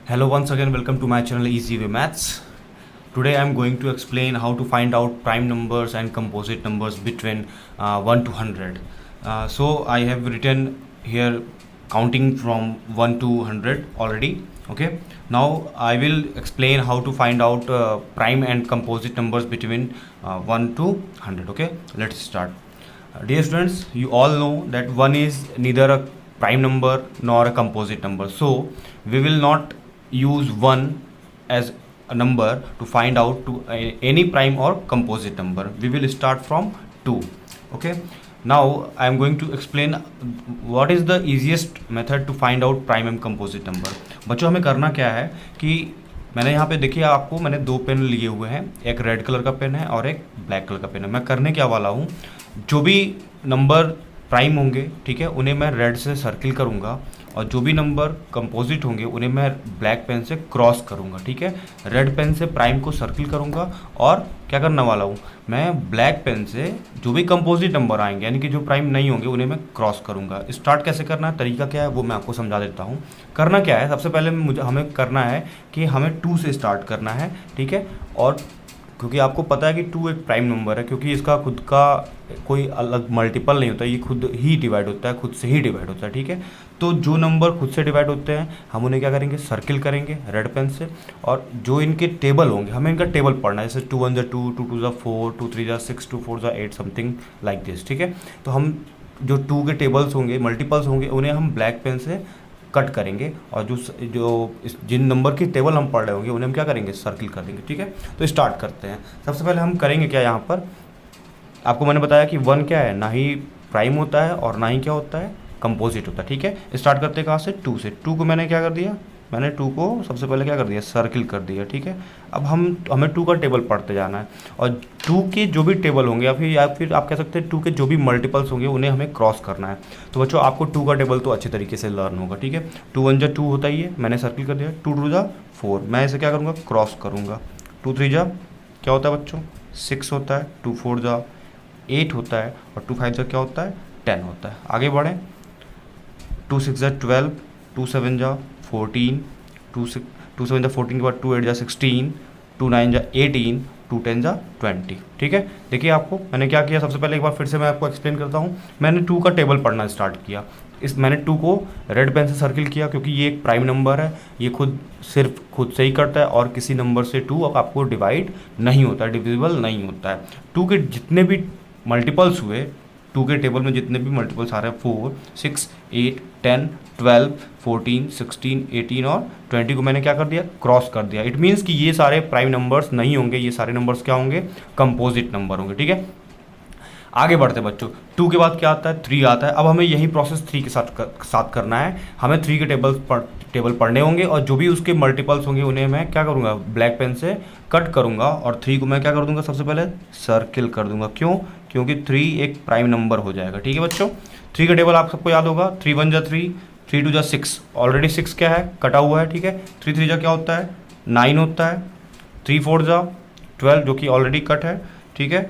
Hello, once again, welcome to my channel Easy Way Maths. Today I am going to explain how to find out prime numbers and composite numbers between 1 to 100. So I have written here counting from 1 to 100 already. Okay, now I will explain how to find out prime and composite numbers between 1 to 100. Okay, let's start. Dear students, you all know that 1 is neither a prime number nor a composite number. So we will not use 1 as a number to find out to any prime or composite number. We will start from 2. Okay, now I am going to explain what is the easiest method to find out prime and composite number. बच्चों हमें करना क्या है कि मैंने यहाँ पे देखिए आपको मैंने दो पेन लिए हुए हैं, एक रेड कलर का पेन है और एक ब्लैक कलर का पेन है. मैं करने क्या वाला हूँ, जो भी नंबर प्राइम होंगे ठीक है उन्हें मैं रेड से सर्किल करूँगा और जो भी नंबर कंपोजिट होंगे उन्हें मैं ब्लैक पेन से क्रॉस करूँगा. ठीक है, रेड पेन से प्राइम को सर्किल करूँगा और क्या करने वाला हूँ, मैं ब्लैक पेन से जो भी कंपोजिट नंबर आएंगे यानी कि जो प्राइम नहीं होंगे उन्हें मैं क्रॉस करूँगा. स्टार्ट कैसे करना है, तरीका क्या है वो मैं आपको समझा देता हूँ. करना क्या है, सबसे पहले हमें करना है कि हमें 2 से स्टार्ट करना है. ठीक है, और क्योंकि आपको पता है कि 2 एक प्राइम नंबर है, क्योंकि इसका खुद का कोई अलग मल्टीपल नहीं होता, ये खुद ही डिवाइड होता है, खुद से ही डिवाइड होता है. ठीक है, तो जो नंबर खुद से डिवाइड होते हैं हम उन्हें क्या करेंगे, सर्किल करेंगे रेड पेन से. और जो इनके टेबल होंगे हमें इनका टेबल पढ़ना है, जैसे 2 1 2 2 2 4 2 3 6 2 4 8 समथिंग लाइक दिस. ठीक है, तो हम जो 2 के टेबल्स होंगे मल्टीपल्स होंगे उन्हें हम ब्लैक पेन से कट करेंगे और जिन नंबर की टेबल हम पढ़ रहे होंगे उन्हें हम क्या करेंगे, सर्किल कर देंगे. ठीक है, तो स्टार्ट करते हैं. सबसे पहले हम करेंगे क्या, यहाँ पर आपको मैंने बताया कि 1 क्या है, ना ही प्राइम होता है और ना ही क्या होता है, कंपोजिट होता है. ठीक है, स्टार्ट करते हैं कहाँ से, 2 से. 2 को मैंने क्या कर दिया, मैंने 2 को सबसे पहले क्या कर दिया, सर्किल कर दिया. ठीक है, अब हमें 2 का टेबल पढ़ते जाना है और 2 के जो भी टेबल होंगे या फिर आप कह सकते हैं 2 के जो भी मल्टीपल्स होंगे उन्हें हमें क्रॉस करना है. तो बच्चों आपको 2 का टेबल तो अच्छे तरीके से लर्न होगा. ठीक है, 2 1 2 होता ही है, मैंने सर्किल कर दिया. 2 2 4, मैं इसे क्या करूँगा, क्रॉस करूँगा. 2 3 क्या होता है बच्चों, 6 होता है. 2 4 8 होता है और 2 5 क्या होता है, 10 होता है. आगे बढ़ें, 2 6 12, 2 7 14, 2 7 14 के बाद 2 8 16, 2 9 18, 2 10 20. ठीक है, देखिए आपको मैंने क्या किया, सबसे पहले एक बार फिर से मैं आपको एक्सप्लेन करता हूँ. मैंने 2 का टेबल पढ़ना स्टार्ट किया. मैंने 2 को रेड पेन से सर्किल किया क्योंकि ये एक प्राइम नंबर है, ये सिर्फ खुद से ही करता है और किसी नंबर से 2 आपको डिवाइड नहीं होता है, डिविजिबल नहीं होता है. 2 के जितने भी मल्टीपल्स हुए, 2 के टेबल में जितने भी मल्टीपल्स आ रहे हैं, 4 6 8 10 12 14 16 18 और 20 को मैंने क्या कर दिया, क्रॉस कर दिया. इट मीन्स कि ये सारे प्राइम नंबर्स नहीं होंगे, ये सारे नंबर्स क्या होंगे, कंपोजिट नंबर होंगे. ठीक है, आगे बढ़ते बच्चों. 2 के बाद क्या आता है, 3 आता है. अब हमें यही प्रोसेस 3 के साथ करना है. हमें 3 के टेबल पढ़ने होंगे और जो भी उसके मल्टीपल्स होंगे उन्हें मैं क्या करूँगा, ब्लैक पेन से कट करूँगा और 3 को मैं क्या कर दूँगा, सबसे पहले सर्किल कर दूँगा. क्यों, क्योंकि 3 एक प्राइम नंबर हो जाएगा. ठीक है बच्चों, 3 का टेबल आप सबको याद होगा, 3 1 3, 3 2 6, ऑलरेडी 6 क्या है, कटा हुआ है. ठीक है, 3 3 क्या होता है, 9 होता है. 3 4 12 जो कि ऑलरेडी कट है. ठीक है,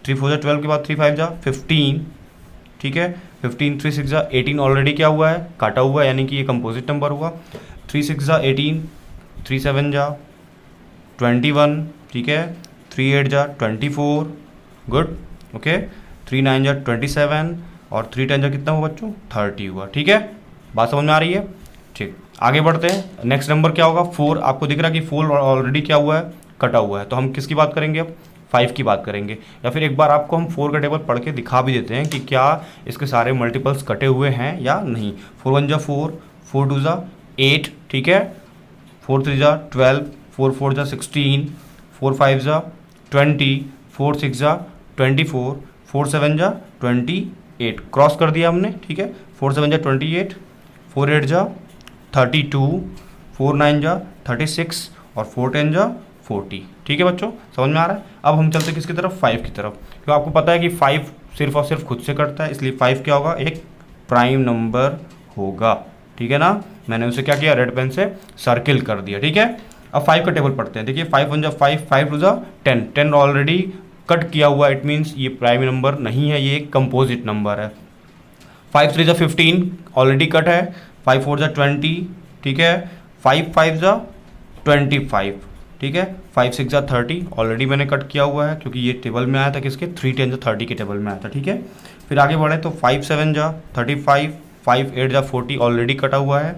3 4 12 के बाद 3 5 15. ठीक है, 15 3 6 18 ऑलरेडी क्या हुआ है, काटा हुआ है, यानी कि ये कंपोजिट नंबर हुआ. 3 6 18, 3 7 21. ठीक है, 3 8 24, गुड. ओके, 3 9 27 और 3 10 कितना हुआ बच्चों, 30 हुआ. ठीक है, बात समझ में आ रही है. ठीक, आगे बढ़ते हैं. नेक्स्ट नंबर क्या होगा, 4. आपको दिख रहा है कि 4 ऑलरेडी क्या हुआ है, कटा हुआ है. तो हम किसकी बात करेंगे, अब 5 की बात करेंगे. या फिर एक बार आपको हम 4 का टेबल पढ़ के दिखा भी देते हैं कि क्या इसके सारे मल्टीपल्स कटे हुए हैं या नहीं. 4 1 4, 4 2 8. ठीक है, 4 3 12, 4 4 16, 4 5 20, 4 6 24, 4 7 28. क्रॉस कर दिया हमने. ठीक है, 4 7 28, 4 8 32, 4 9 36 और 4 10 40. ठीक है बच्चों, समझ में आ रहा है. अब हम चलते किसकी तरफ, 5 की तरफ. क्योंकि आपको पता है कि 5 सिर्फ और सिर्फ खुद से कटता है, इसलिए 5 क्या होगा, एक प्राइम नंबर होगा. ठीक है ना, मैंने उसे क्या किया, रेड पेन से सर्किल कर दिया. ठीक है, अब 5 का टेबल पढ़ते हैं. देखिए 5 1 5, 5 2 10, 10 ऑलरेडी कट किया हुआ, इट मीन्स ये प्राइम नंबर नहीं है, ये एक कंपोजिट नंबर है. 5 3 15 ऑलरेडी कट है. 5 4 20. ठीक है, 5 5 जा 25, ठीक है, 5 6 जा 30, ऑलरेडी मैंने कट किया हुआ है क्योंकि ये टेबल में आया था किसके, 3 10 जा 30 के टेबल में आया था, ठीक है। फिर आगे बढ़े तो 5 7 जा 35, 5 8 जा 40, ऑलरेडी कटा हुआ है।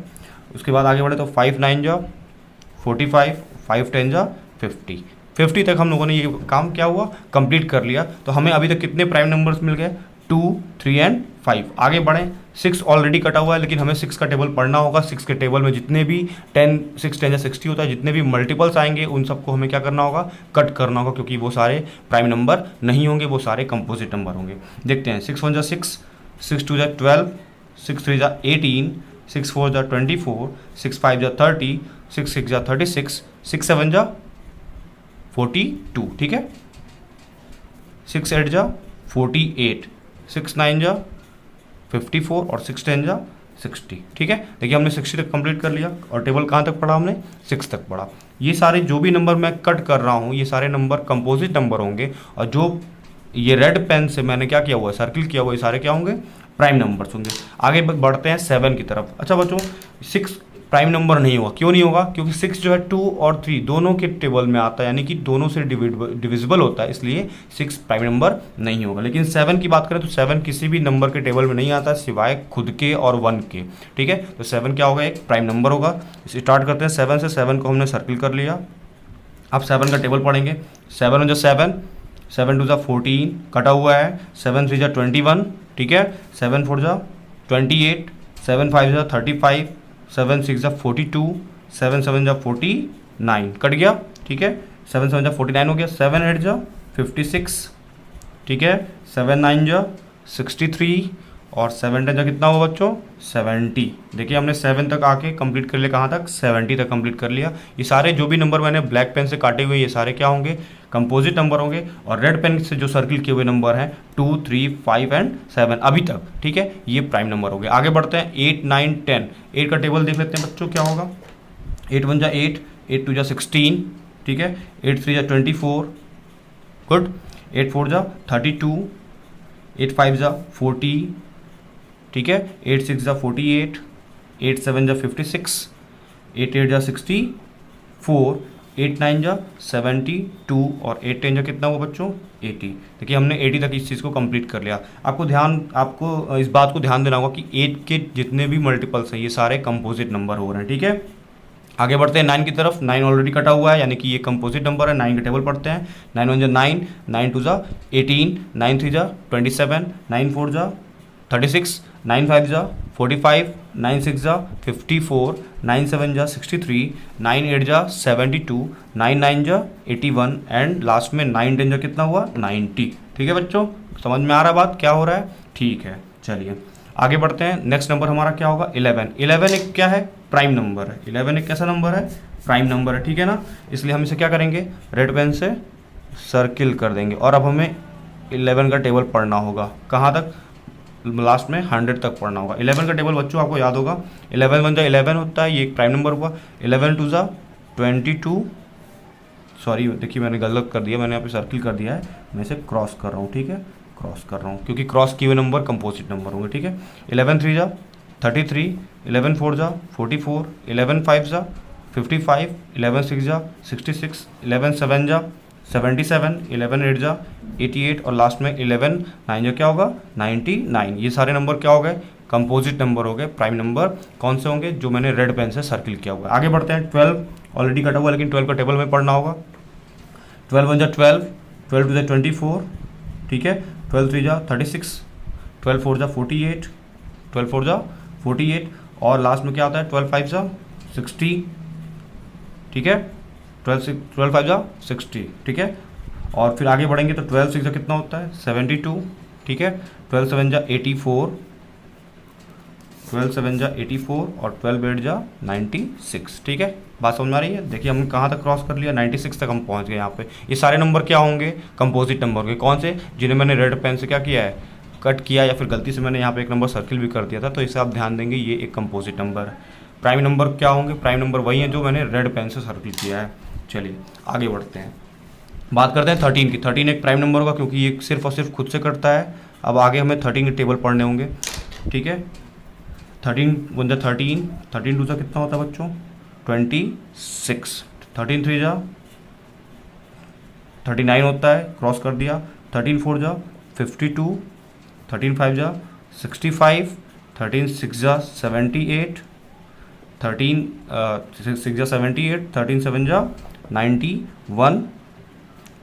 उसके बाद आगे बढ़े तो 5 9 जा 45, 5 10 जा 50 तक हम लोगों ने ये काम क्या हुआ, कंप्लीट कर लिया। तो हमें अभी तक कितने प्राइम नंबर्स मिल गए, 2 3 एंड 5। आगे बढ़ें, 6 ऑलरेडी कटा हुआ है लेकिन हमें 6 का टेबल पढ़ना होगा। 6 के टेबल में जितने भी 10 6 10 या 60 होता है, जितने भी मल्टीपल्स आएंगे उन सबको हमें क्या करना होगा, कट करना होगा, क्योंकि वो सारे प्राइम नंबर नहीं होंगे, वो सारे कंपोजिट नंबर होंगे। देखते हैं, 6 1 जा 6, 6 2 जा 12, 6 3 जा 18, 6 4 जा 24, 6 5 जा 30, 6 6 जा 36, 6 7 जा 42, ठीक है, 6 8 जा 48, 6 9 जा 54 और 6 10 जा 60, ठीक है। देखिए हमने 60 तक कंप्लीट कर लिया और टेबल कहाँ तक पढ़ा हमने, 6 तक पढ़ा। ये सारे जो भी नंबर मैं कट कर रहा हूँ ये सारे नंबर कंपोजिट नंबर होंगे, और जो ये रेड पेन से मैंने क्या किया हुआ है, सर्किल किया हुआ है, ये सारे क्या होंगे, प्राइम नंबर्स होंगे। आगे बढ़ते हैं 7 की तरफ। अच्छा बच्चों, 6 प्राइम नंबर नहीं होगा, क्यों नहीं होगा, क्योंकि 6 जो है 2 और 3 दोनों के टेबल में आता है, यानी कि दोनों से डिविजिबल होता है, इसलिए 6 प्राइम नंबर नहीं होगा। लेकिन 7 की बात करें तो 7 किसी भी नंबर के टेबल में नहीं आता सिवाय खुद के और 1 के, ठीक है। तो 7 क्या होगा, एक प्राइम नंबर होगा। स्टार्ट करते हैं 7 से। 7 को हमने सर्किल कर लिया। अब 7 का टेबल पढ़ेंगे। 7 1 जा 7, 7 2 जा 14 कटा हुआ है, 7 3 जा 21, ठीक है, 7 4 जा 28, 7 5 जा 35, 7 6 जा 42, 7 7 जा 49 कट गया, ठीक है, 7 7 जा 49 हो गया, 7 8 जा 56, ठीक है, 7 9 जा 63 और 7 10 जा कितना हुआ बच्चों, 70। देखिए हमने 7 तक आके कंप्लीट कर लिया, कहाँ तक, 70 तक कंप्लीट कर लिया। ये सारे जो भी नंबर मैंने ब्लैक पेन से काटे हुए ये सारे क्या होंगे, कंपोजिट नंबर होंगे, और रेड पेन से जो सर्किल किए हुए नंबर हैं 2 3 5 एंड 7 अभी तक, ठीक है, ये प्राइम नंबर हो गए। आगे बढ़ते हैं 8 9 10। 8 का टेबल देख लेते हैं बच्चों क्या होगा। 8 1 जा 8, 8 2 जा 16, ठीक है, 8 3 जा 24, गुड, 8 4 जा 32, 8 5 जा 40, ठीक है, 8 6 जा 48, 8 7 जा 56, 8 8 जा 64, 8 9 जा 72 और 8 10 जा कितना हुआ बच्चों, 80। देखिए हमने 80 तक इस चीज़ को कंप्लीट कर लिया। आपको इस बात को ध्यान देना होगा कि 8 के जितने भी मल्टीपल्स हैं ये सारे कंपोजिट नंबर हो रहे हैं, ठीक है। आगे बढ़ते हैं 9 की तरफ। 9 ऑलरेडी कटा हुआ है, यानी कि ये कंपोजिट नंबर है। 9 के टेबल पढ़ते हैं। 9 1 जा 9, 9 2 जा 18, 9 3 जा 27, 9 4 जा 36, 9 5 जा 45, 9 6 जा 54, 9 7 जा 63, 9 8 जा 72, 9 9 जा 81 एंड लास्ट में 9 10 जा कितना हुआ, 90। ठीक है बच्चों, समझ में आ रहा है बात क्या हो रहा है, ठीक है। चलिए आगे बढ़ते हैं। नेक्स्ट नंबर हमारा क्या होगा, 11। 11 एक क्या है, प्राइम नंबर है। 11 एक कैसा नंबर है, प्राइम नंबर है, ठीक है ना। इसलिए हम इसे क्या करेंगे, रेड पेन से सर्किल कर देंगे। और अब हमें 11 का टेबल पढ़ना होगा, कहाँ तक, लास्ट में 100 तक पढ़ना होगा। 11 का टेबल बच्चों आपको याद होगा, 11 1 जा 11 होता है, ये एक प्राइम नंबर हुआ। 11 2 जा 22, सॉरी देखिए मैंने गलत कर दिया, मैंने यहाँ पे सर्किल कर दिया है, मैं इसे क्रॉस कर रहा हूँ, ठीक है, क्रॉस कर रहा हूँ क्योंकि क्रॉस किए हुए नंबर कंपोजिट नंबर होंगे, ठीक है। 11 3 जा 33, 11 4 जा 44, 11 5 जा 55, 11 6 जा 66, 11 7 जा 77, 11 8 जा 88 और लास्ट में 11 9 जा क्या होगा, 99। ये सारे नंबर क्या हो गए, कंपोजिट नंबर हो गए। प्राइम नंबर कौन से होंगे, जो मैंने रेड पेन से सर्किल किया हुआ है। आगे बढ़ते हैं। 12 ऑलरेडी कटा हुआ, लेकिन 12 का टेबल में पढ़ना होगा। 12 1 जा 12, 12 2 जा 24, ठीक है, 12 3 जा 36, 12 4 जा 48, 12 4 जा 48 और लास्ट में क्या आता है, 12 5 जा 60, ठीक है, 12 5 जा 60, ठीक है। और फिर आगे बढ़ेंगे तो 12 6 जा कितना होता है, 72, ठीक है, 12 7 जा 84, 12 7 जा 84 और 12 8 जा 96, ठीक है। बात समझ में आ रही है। देखिए हमने कहाँ तक क्रॉस कर लिया, 96 तक हम पहुँच गए यहाँ पे। ये सारे नंबर क्या होंगे, कंपोजिट नंबर होंगे। कौन से, जिन्हें मैंने रेड पेन से क्या किया है, कट किया, या फिर गलती से मैंने यहाँ पे एक नंबर सर्किल भी कर दिया था, तो इसे आप ध्यान देंगे, ये एक कंपोजिट नंबर है। प्राइम नंबर क्या होंगे, प्राइम नंबर वही हैं जो मैंने रेड पेन से सर्किल किया है। चलिए आगे बढ़ते हैं, बात करते हैं 13 की। 13 एक प्राइम नंबर होगा क्योंकि ये सिर्फ और सिर्फ खुद से कटता है। अब आगे हमें 13 के टेबल पढ़ने होंगे, ठीक है। 13 1 जा 13, 13 2 जा कितना होता है बच्चों, 26, 13 3 जा 39 होता है, क्रॉस कर दिया। 13 4 जा 52, 13 5 जा 65, 13 6 जा 78, 13 6 जा 78, 13 7 जा 91।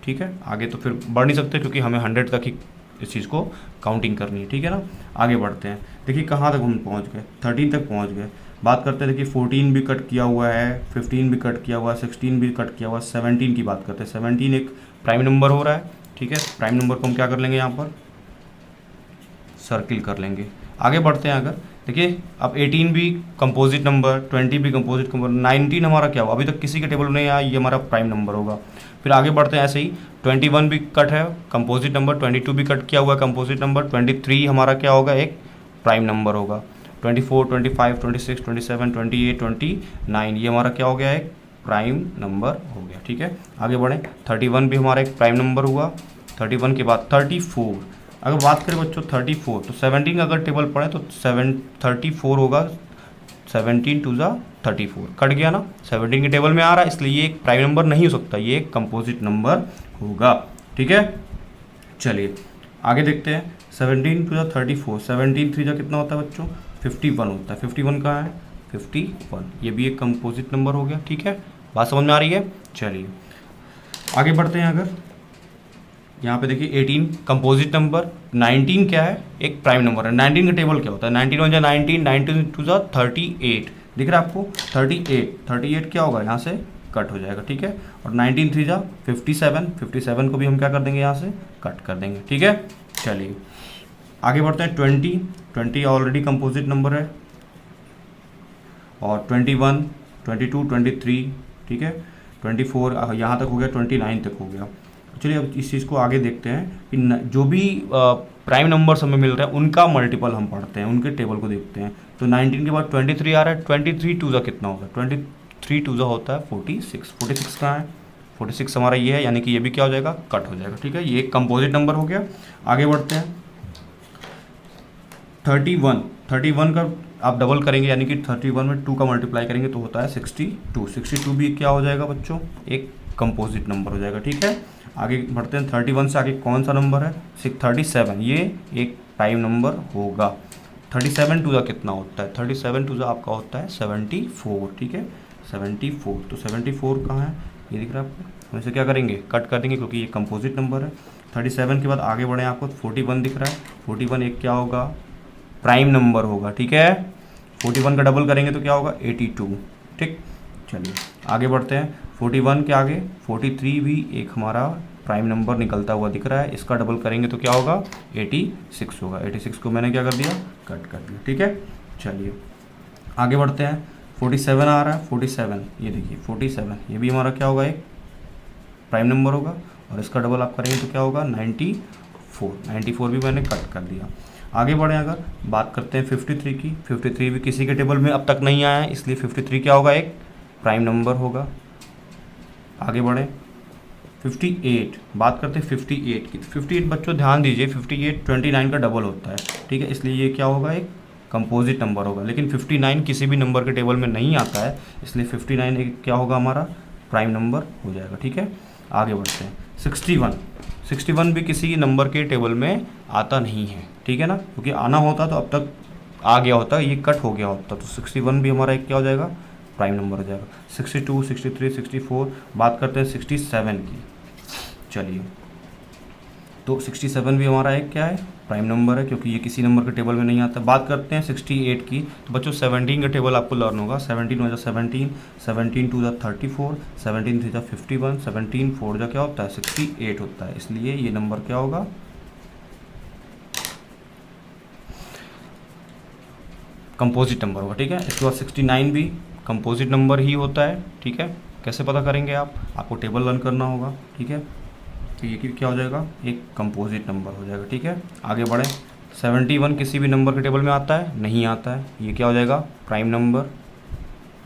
ठीक है, आगे तो फिर बढ़ नहीं सकते क्योंकि हमें 100 तक ही इस चीज़ को काउंटिंग करनी है। ठीक है ना, आगे बढ़ते हैं। देखिए कहाँ तक हम पहुँच गए, 13 तक पहुँच गए। बात करते हैं, देखिए 14 भी कट किया हुआ है, 15 भी कट किया हुआ है, 16 भी कट किया हुआ है, 17 की बात करते हैं। 17 एक प्राइम नंबर हो रहा है। ठीक है, प्राइम नंबर को हम क्या कर लेंगे, यहाँ पर सर्किल कर लेंगे। आगे बढ़ते हैं। अगर देखिए अब 18 भी कंपोजिट नंबर, 20 भी कंपोजिट नंबर, 19 हमारा क्या हुआ, अभी तक किसी के टेबल में नहीं आया, ये हमारा प्राइम नंबर होगा। फिर आगे बढ़ते हैं ऐसे ही, 21 भी कट है कंपोजिट नंबर, 22 भी कट किया हुआ है कंपोजिट नंबर, 23 हमारा क्या होगा, एक प्राइम नंबर होगा। 24, 25, 26, 27, 28, 29 ये हमारा क्या हो गया, एक प्राइम नंबर हो गया। ठीक है, आगे बढ़ें। 31 भी हमारा एक प्राइम नंबर हुआ। 31 के बाद 34, अगर बात करें बच्चों 34, तो 17 का अगर टेबल पढ़े तो 34 होगा। 17 2 जा 34, कट गया ना, 17 के टेबल में आ रहा है, इसलिए ये एक प्राइम नंबर नहीं हो सकता, ये एक कंपोजिट नंबर होगा। ठीक है, चलिए आगे देखते हैं। 17 2 जा 34, 17 3 जा कितना होता है बच्चों, 51 होता है। 51 कहाँ है, 51, ये भी एक कंपोजिट नंबर हो गया। ठीक है, बात समझ में आ रही है। चलिए आगे बढ़ते हैं। अगर यहाँ पे देखिए 18 कंपोजिट नंबर, 19 क्या है, एक प्राइम नंबर है। 19 का टेबल क्या होता है, 19 1 जा 19, 19 2 जा 38, दिख रहा है आपको, 38 क्या होगा, यहाँ से कट हो जाएगा। ठीक है, और 19 3 जा 57, 57 को भी हम क्या कर देंगे, यहाँ से कट कर देंगे। ठीक है, चलिए आगे बढ़ते हैं। 20 ऑलरेडी कंपोजिट नंबर है, और 21, 22, 23, ठीक है, 24 यहाँ तक हो गया, 29 तक हो गया। चलिए अब इस चीज़ को आगे देखते हैं कि जो भी प्राइम नंबर्स हमें मिल रहा है उनका मल्टीपल हम पढ़ते हैं, उनके टेबल को देखते हैं। तो 19 के बाद 23 आ रहा है, 23 2 जा कितना होगा, 23 2 जा होता है 46। 46 कहाँ है, 46 हमारा ये है, यानी कि ये भी क्या हो जाएगा, कट हो जाएगा। ठीक है, ये एक कंपोजिट नंबर हो गया। आगे बढ़ते हैं। 31 का आप डबल करेंगे, यानी कि 31 में 2 का मल्टीप्लाई करेंगे तो होता है 62। 62 भी क्या हो जाएगा बच्चों, एक कंपोजिट नंबर हो जाएगा। ठीक है, आगे बढ़ते हैं। 31 से आगे कौन सा नंबर है, 37, ये एक प्राइम नंबर होगा। 37 2 जा कितना होता है, 37 2 जा आपका होता है 74। ठीक है, 74, तो 74 कहाँ है, ये दिख रहा है आपको। हम इसे क्या करेंगे, कट कर देंगे क्योंकि ये कंपोजिट नंबर है। 37 के बाद आगे बढ़े, आपको 41 दिख रहा है, 41 एक क्या होगा, प्राइम नंबर होगा। ठीक है, 41 का डबल करेंगे तो क्या होगा, 82। ठीक, चलिए आगे बढ़ते हैं। 41 के आगे 43 भी एक हमारा प्राइम नंबर निकलता हुआ दिख रहा है, इसका डबल करेंगे तो क्या होगा, 86 होगा। 86 को मैंने क्या कर दिया, कट कर दिया। ठीक है, चलिए आगे बढ़ते हैं। 47 आ रहा है, 47 ये देखिए 47, ये भी हमारा क्या होगा, एक प्राइम नंबर होगा, और इसका डबल आप करेंगे तो क्या होगा, 94 भी मैंने कट कर दिया। आगे बढ़ें, अगर बात करते हैं 53 की, 53 भी किसी के टेबल में अब तक नहीं आया है, इसलिए 53 क्या होगा, एक प्राइम नंबर होगा। आगे बढ़ें। 58, बात करते हैं 58 की। 58 बच्चों ध्यान दीजिए, 58 29 का डबल होता है। ठीक है, इसलिए ये क्या होगा, एक कंपोजिट नंबर होगा। लेकिन 59 किसी भी नंबर के टेबल में नहीं आता है, इसलिए 59 एक क्या होगा, हमारा प्राइम नंबर हो जाएगा। ठीक है, आगे बढ़ते हैं। 61 भी किसी नंबर के टेबल में आता नहीं है। ठीक है ना, क्योंकि आना होता तो अब तक आ गया होता, ये कट हो गया होता, तो 61 भी हमारा एक क्या हो जाएगा, प्राइम नंबर हो जाएगा। 62, 63, 64, बात करते हैं 67 की। चलिए, तो 67 भी हमारा एक क्या है, प्राइम नंबर है, क्योंकि ये किसी नंबर के टेबल में नहीं आता। बात करते हैं 68 की, तो बच्चों 17 का टेबल आपको लर्न होगा। 17 1 जा 17, 17 2 जा 34, 17 3 जा 51, 17 4 जा क्या होता है, 68 होता है, इसलिए ये नंबर क्या होगा, कंपोजिट नंबर होगा। ठीक है, इसके बाद 69 भी कंपोजिट नंबर ही होता है। ठीक है, कैसे पता करेंगे आप, आपको टेबल लर्न करना होगा। ठीक है, तो ये क्या हो जाएगा, एक कंपोजिट नंबर हो जाएगा। ठीक है, आगे बढ़ें। 71 किसी भी नंबर के टेबल में आता है, नहीं आता है, ये क्या हो जाएगा, प्राइम नंबर।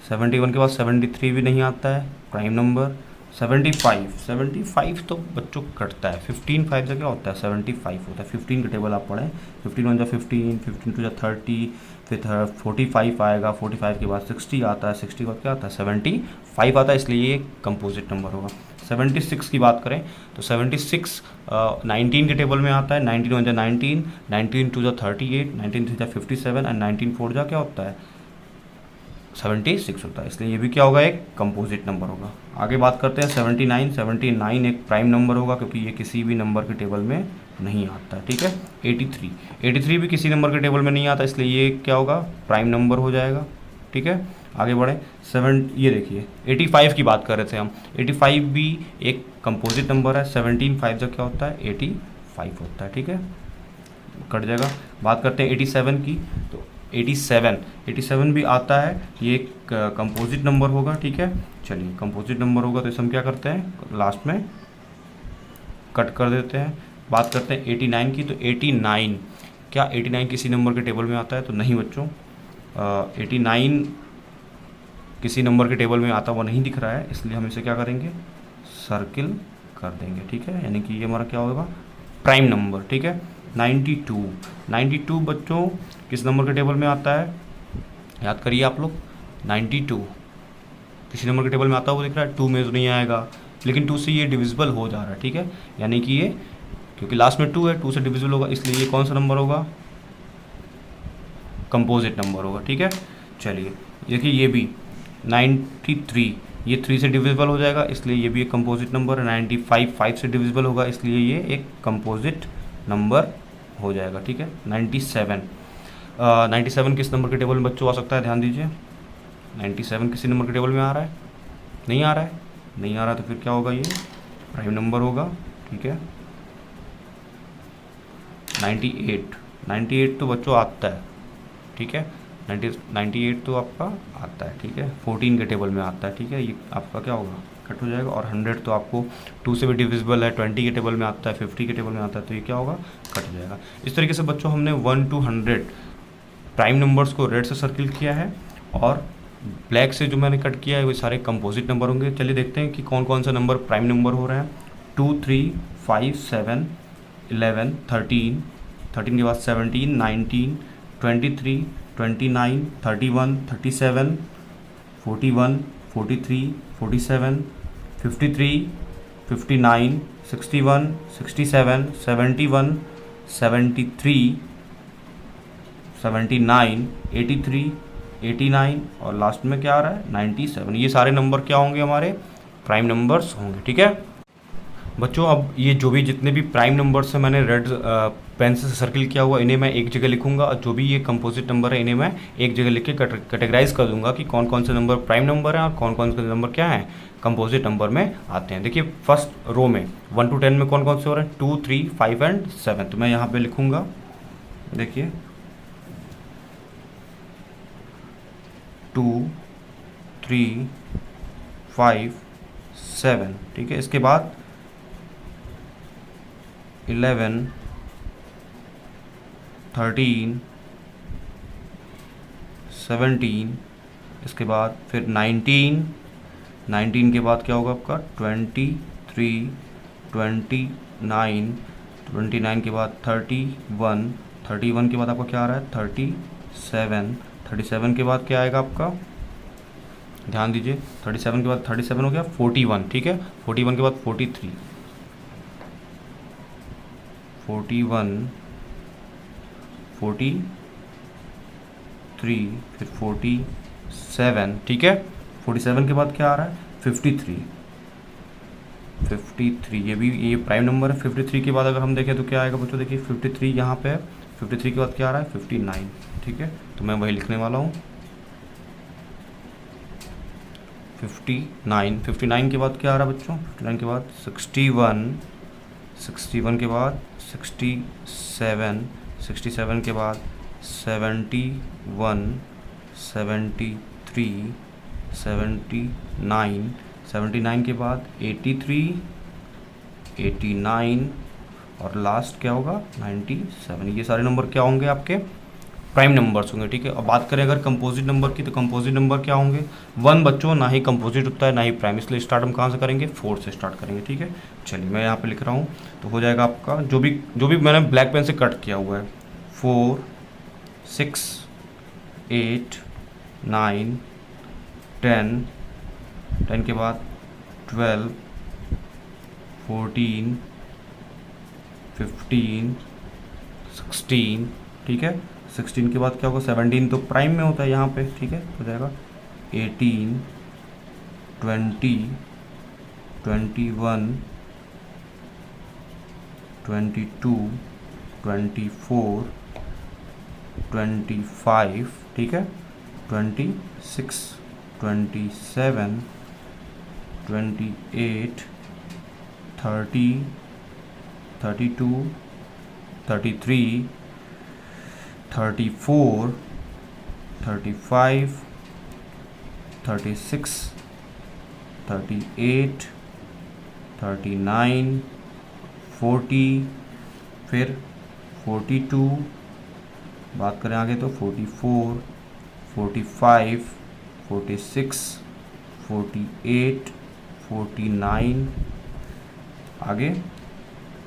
71 के बाद 73 भी नहीं आता है, प्राइम नंबर। 75 तो बच्चों कटता है, 15 5 से क्या होता है 75 होता है। 15 का टेबल आप पढ़ें, 15 1 जा 15, 15 2 जा 30, फिर 45 आएगा, 45 के बाद 60 आता है, 60 के बाद क्या आता है 75 आता है, इसलिए ये कंपोजिट नंबर होगा। 76 की बात करें तो 76 19 के टेबल में आता है, 19 1 जा 19, 19 2 जा 38, 19 3 जा 57 एंड 19 4 जा क्या होता है 76 होता है, इसलिए ये भी क्या होगा एक कंपोजिट नंबर होगा। आगे बात करते हैं 79। 79 एक प्राइम नंबर होगा क्योंकि ये किसी भी नंबर के टेबल में नहीं आता है, ठीक है। 83 भी किसी नंबर के टेबल में नहीं आता, इसलिए ये क्या होगा प्राइम नंबर हो जाएगा, ठीक है। आगे बढ़े ये देखिए 85 की बात कर रहे थे हम, 85 भी एक कंपोजिट नंबर है। 17 5 जो क्या होता है 85 होता है, ठीक है, कट जाएगा। बात करते हैं 87 की, तो 87 भी आता है, ये एक कंपोजिट नंबर होगा, ठीक है। चलिए कंपोजिट नंबर होगा तो इसे हम क्या करते हैं लास्ट में कट कर देते हैं। बात करते हैं 89 की, तो 89 क्या 89 किसी नंबर के टेबल में आता है तो नहीं बच्चों, 89 किसी नंबर के टेबल में आता हुआ नहीं दिख रहा है, इसलिए हम इसे क्या करेंगे सर्किल कर देंगे, ठीक है, यानी कि ये हमारा क्या होगा प्राइम नंबर, ठीक है। 92 बच्चों किस नंबर के टेबल में आता है, याद करिए आप लोग। 92 किसी नंबर के टेबल में आता हुआ दिख रहा है, 2 में तो नहीं आएगा, लेकिन 2 से ये डिविजिबल हो जा रहा है, ठीक है, यानी कि ये क्योंकि लास्ट में 2 है, 2 से डिविजिबल होगा, इसलिए ये कौन सा नंबर होगा कंपोजिट नंबर होगा, ठीक है। चलिए देखिए ये भी 93 ये 3 से डिविजिबल हो जाएगा, इसलिए ये भी एक कंपोजिट नंबर है। 95 5 से डिविजिबल होगा, इसलिए ये एक कंपोजिट नंबर हो जाएगा, ठीक है। 97 किस नंबर के टेबल में बच्चों आ सकता है, ध्यान दीजिए। 97 किसी नंबर के टेबल में आ रहा है, नहीं आ रहा है, नहीं आ रहा तो फिर क्या होगा ये प्राइम नंबर होगा, ठीक है। 98 तो बच्चों आता है, ठीक है, 98 तो आपका आता है, ठीक है, 14 के टेबल में आता है, ठीक है, ये आपका क्या होगा कट हो जाएगा। और 100 तो आपको 2 से भी डिविजिबल है, 20 के टेबल में आता है, 50 के टेबल में आता है, तो ये क्या होगा कट जाएगा। इस तरीके से बच्चों हमने 1 to 100 प्राइम नंबर्स को रेड से सर्किल किया है, और ब्लैक से जो मैंने कट किया है वो सारे कंपोजिट नंबर होंगे। चलिए देखते हैं कि कौन कौन सा नंबर प्राइम नंबर हो रहे हैं। 2 3 5 7 11 13 के बाद 17 19 23 29 31 37 41 43 47 53 59 61 67 71 73 79 83 89 और लास्ट में क्या आ रहा है 97। ये सारे नंबर क्या होंगे हमारे प्राइम नंबर्स होंगे, ठीक है बच्चों। अब ये जो भी जितने भी प्राइम नंबर्स हैं मैंने रेड पेन से सर्किल किया हुआ, इन्हें मैं एक जगह लिखूंगा, और जो भी ये कंपोजिट नंबर है इन्हें मैं एक जगह लिख के कैटेगराइज कर दूंगा कि कौन कौन से नंबर प्राइम नंबर हैं और कौन कौन से नंबर क्या हैं कंपोजिट नंबर में आते हैं। देखिए फर्स्ट रो में 1 to 10 में कौन कौन से हो रहे हैं 2 3 5 एंड 7, तो मैं यहाँ पे लिखूंगा, देखिए 2 3 5 7, ठीक है। इसके बाद 11 13 17, इसके बाद फिर 19 के बाद क्या होगा आपका 23 29 के बाद 31 के बाद आपका क्या आ रहा है 37 के बाद क्या आएगा आपका, ध्यान दीजिए 37 के बाद 37 हो गया 41, ठीक है। 41 के बाद 43 फिर 47, ठीक है। 47 के बाद क्या आ रहा है 53, ये प्राइम नंबर है। 53 के बाद अगर हम देखें तो क्या आएगा बच्चों, देखिए 53 यहाँ पे है, 53 के बाद क्या आ रहा है 59, ठीक है, तो मैं वही लिखने वाला हूँ 59 के बाद क्या आ रहा है बच्चों 59 के बाद 61 के बाद 67 के बाद 71 73 79 के बाद 83 89 और लास्ट क्या होगा 97। ये सारे नंबर क्या होंगे आपके प्राइम नंबर्स होंगे, ठीक है। और बात करें अगर कंपोजिट नंबर की, तो कंपोजिट नंबर क्या होंगे, 1 बच्चों ना ही कंपोजिट होता है ना ही प्राइम, इसलिए स्टार्ट हम कहाँ से करेंगे, 4 से स्टार्ट करेंगे, ठीक है। चलिए मैं यहाँ पे लिख रहा हूँ, तो हो जाएगा आपका जो भी मैंने ब्लैक पेन से कट किया हुआ है, 4 6 8 9 10 के बाद 12 14 15 16, ठीक है। 16 के बाद क्या होगा, 17 तो प्राइम में होता है यहाँ पे, ठीक है। हो जाएगा 18 20 21 22 24 25, ठीक है। 26 27 28 30 32 33 34 35 36 38 39 40, फिर 42, बात करें आगे तो 44 45 46 48 49, आगे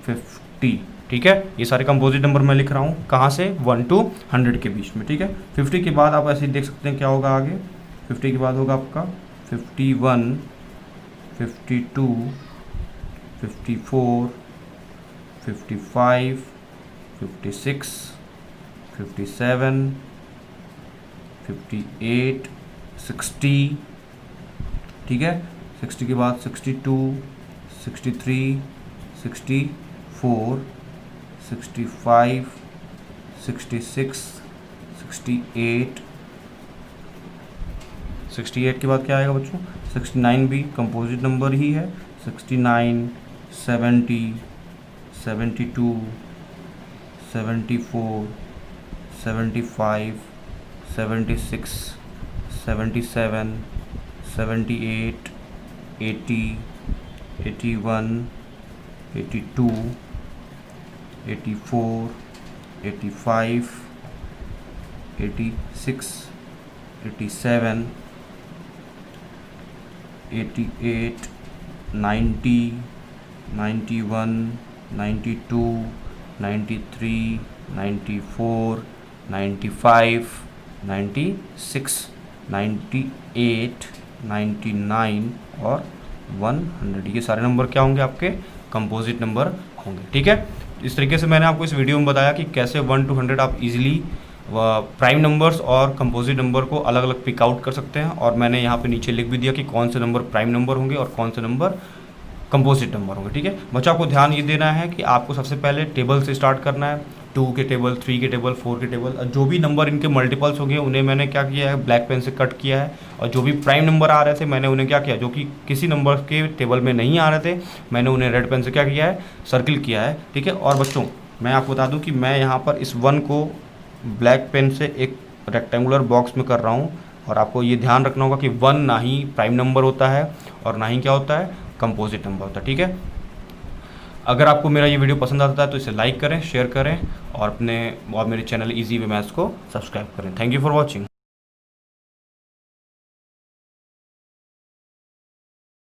50, ठीक है। ये सारे कंपोजिट नंबर मैं लिख रहा हूँ कहाँ से, 1 to 100 के बीच में, ठीक है। 50 के बाद आप ऐसे देख सकते हैं क्या होगा आगे, 50 के बाद होगा आपका 51 52 54 55 56 57 58 60, ठीक है। 60 के बाद 62 63 64 65 66 68 68 के बाद क्या आएगा बच्चों, 69 भी कंपोजिट नंबर ही है, 69 70 72 74 75 76 77 78 80 81 82 84 85 86 87 88 90 91 92 93 94 95 96 98 99 और 100, ये सारे नंबर क्या होंगे, आपके कंपोजिट नंबर होंगे, ठीक है। इस तरीके से मैंने आपको इस वीडियो में बताया कि कैसे 1 to 100 आप इजीली प्राइम नंबर्स और कंपोजिट नंबर को अलग अलग पिक आउट कर सकते हैं। और मैंने यहाँ पे नीचे लिख भी दिया कि कौन से नंबर प्राइम नंबर होंगे और कौन से नंबर कंपोजिट नंबर होंगे, ठीक है। बच्चों आपको ध्यान ये देना है कि आपको सबसे पहले टेबल से स्टार्ट करना है, 2 के टेबल, 3 के टेबल, 4 के टेबल, जो भी नंबर इनके मल्टीपल्स होंगे उन्हें मैंने क्या किया है, ब्लैक पेन से कट किया है। और जो भी प्राइम नंबर आ रहे थे मैंने उन्हें क्या किया, जो कि किसी नंबर के टेबल में नहीं आ रहे थे, मैंने उन्हें रेड पेन से क्या किया है, सर्किल किया है, ठीक है। और बच्चों मैं आपको बता दूं कि मैं यहाँ पर इस 1 को ब्लैक पेन से एक रेक्टेंगुलर बॉक्स में कर रहा हूँ। और आपको ये ध्यान रखना होगा कि 1 ना ही प्राइम नंबर होता है और ना ही क्या होता है, कंपोजिट नंबर होता है, ठीक है। अगर आपको मेरा ये वीडियो पसंद आता है तो इसे लाइक करें, शेयर करें और मेरे चैनल इजी वे मैथ्स को सब्सक्राइब करें। Thank you for watching.